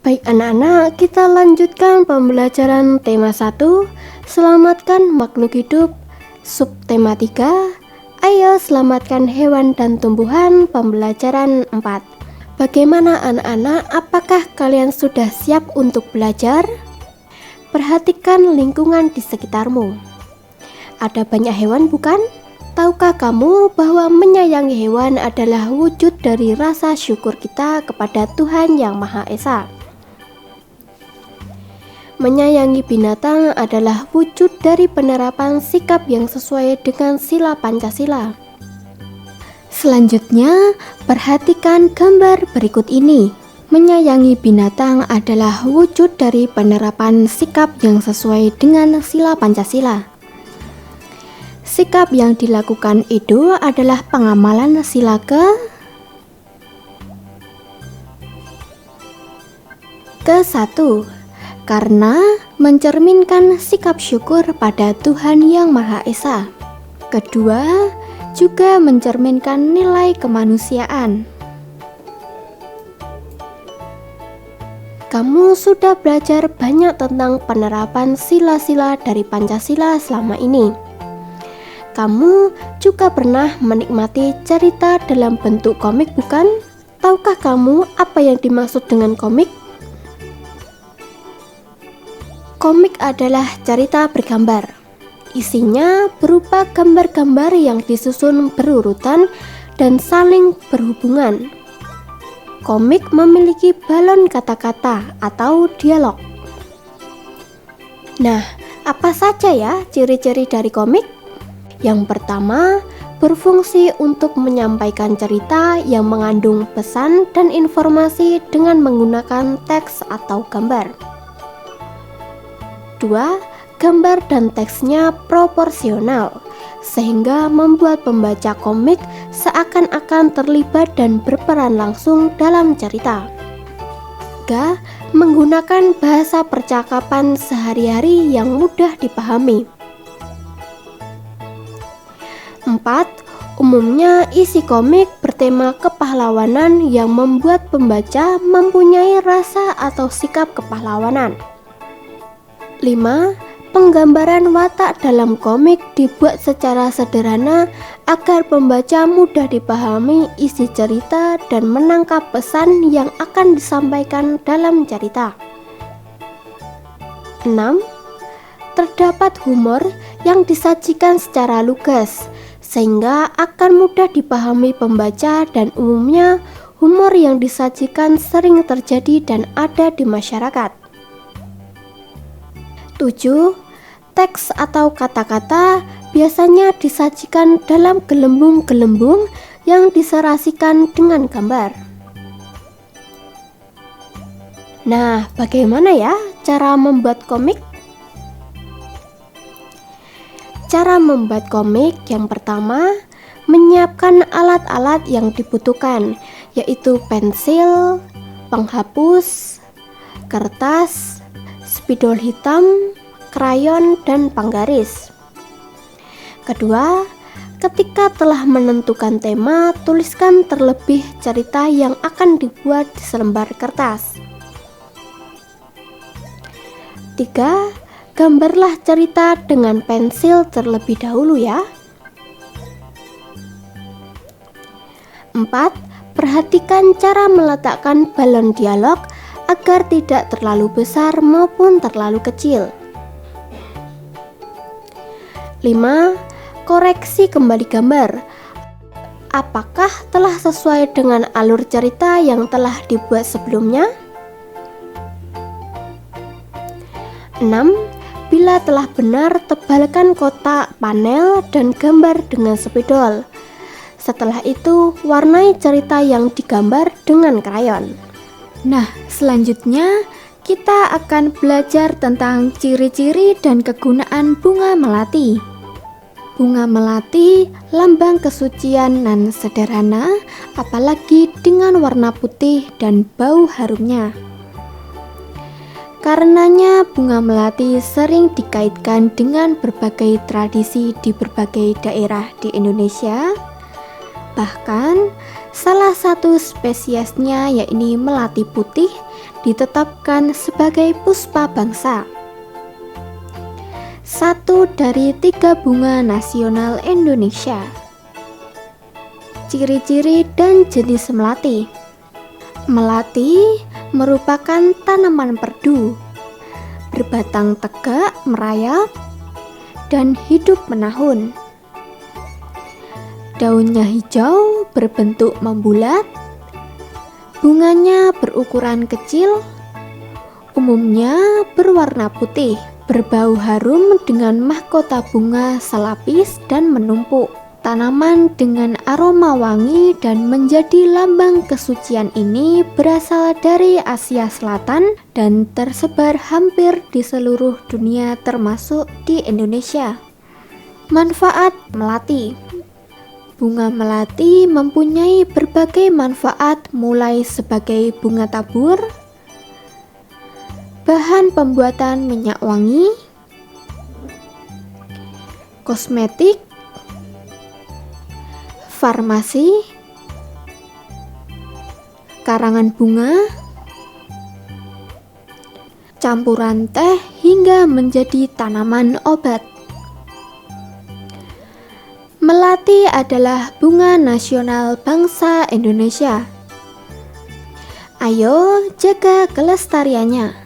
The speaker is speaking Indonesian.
Baik anak-anak, kita lanjutkan pembelajaran tema 1, selamatkan makhluk hidup, subtema 3, ayo selamatkan hewan dan tumbuhan, pembelajaran 4. Bagaimana anak-anak, apakah kalian sudah siap untuk belajar? Perhatikan lingkungan di sekitarmu. Ada banyak hewan bukan? Tahukah kamu bahwa menyayangi hewan adalah wujud dari rasa syukur kita kepada Tuhan Yang Maha Esa? Menyayangi binatang adalah wujud dari penerapan sikap yang sesuai dengan sila Pancasila. Selanjutnya, perhatikan gambar berikut ini. Menyayangi binatang adalah wujud dari penerapan sikap yang sesuai dengan sila Pancasila. Sikap yang dilakukan Edo adalah pengamalan sila ke-1. Karena mencerminkan sikap syukur pada Tuhan Yang Maha Esa. Kedua, juga mencerminkan nilai kemanusiaan. Kamu sudah belajar banyak tentang penerapan sila-sila dari Pancasila selama ini. Kamu juga pernah menikmati cerita dalam bentuk komik, bukan? Tahukah kamu apa yang dimaksud dengan komik? Komik adalah cerita bergambar. Isinya berupa gambar-gambar yang disusun berurutan dan saling berhubungan. Komik memiliki balon kata-kata atau dialog. Nah, apa saja ya ciri-ciri dari komik? Yang pertama, berfungsi untuk menyampaikan cerita yang mengandung pesan dan informasi dengan menggunakan teks atau gambar. 2. Gambar dan teksnya proporsional, sehingga membuat pembaca komik seakan-akan terlibat dan berperan langsung dalam cerita. 3. Menggunakan bahasa percakapan sehari-hari yang mudah dipahami. 4. Umumnya isi komik bertema kepahlawanan yang membuat pembaca mempunyai rasa atau sikap kepahlawanan. 5. Penggambaran watak dalam komik dibuat secara sederhana agar pembaca mudah dipahami isi cerita dan menangkap pesan yang akan disampaikan dalam cerita. 6. Terdapat humor yang disajikan secara lugas, sehingga akan mudah dipahami pembaca dan umumnya humor yang disajikan sering terjadi dan ada di masyarakat. 7. Teks atau kata-kata biasanya disajikan dalam gelembung-gelembung yang diserasikan dengan gambar. Nah, bagaimana ya cara membuat komik? Cara membuat komik yang pertama, menyiapkan alat-alat yang dibutuhkan, yaitu pensil, penghapus, kertas, spidol hitam, krayon, dan penggaris. Kedua, ketika telah menentukan tema, tuliskan terlebih cerita yang akan dibuat di selembar kertas. 3. Gambarlah cerita dengan pensil terlebih dahulu ya. 4. Perhatikan cara meletakkan balon dialog agar tidak terlalu besar maupun terlalu kecil. 5. Koreksi kembali gambar. Apakah telah sesuai dengan alur cerita yang telah dibuat sebelumnya? 6. Bila telah benar, tebalkan kotak, panel, dan gambar dengan spidol. Setelah itu, warnai cerita yang digambar dengan krayon. Nah, selanjutnya kita akan belajar tentang ciri-ciri dan kegunaan bunga melati. Bunga melati lambang kesucian dan sederhana, apalagi dengan warna putih dan bau harumnya. Karenanya bunga melati sering dikaitkan dengan berbagai tradisi di berbagai daerah di Indonesia. Bahkan salah satu spesiesnya yakni melati putih ditetapkan sebagai puspa bangsa. Satu dari 3 bunga nasional Indonesia. Ciri-ciri dan jenis melati. Melati merupakan tanaman perdu, berbatang tegak merayap, dan hidup menahun. Daunnya hijau berbentuk membulat, bunganya berukuran kecil, umumnya berwarna putih, berbau harum dengan mahkota bunga selapis dan menumpuk. Tanaman dengan aroma wangi dan menjadi lambang kesucian ini berasal dari Asia Selatan dan tersebar hampir di seluruh dunia termasuk di Indonesia. Manfaat melati. Bunga melati mempunyai berbagai manfaat mulai sebagai bunga tabur, bahan pembuatan minyak wangi, kosmetik, farmasi, karangan bunga, campuran teh hingga menjadi tanaman obat. Melati adalah bunga nasional bangsa Indonesia. Ayo jaga kelestariannya.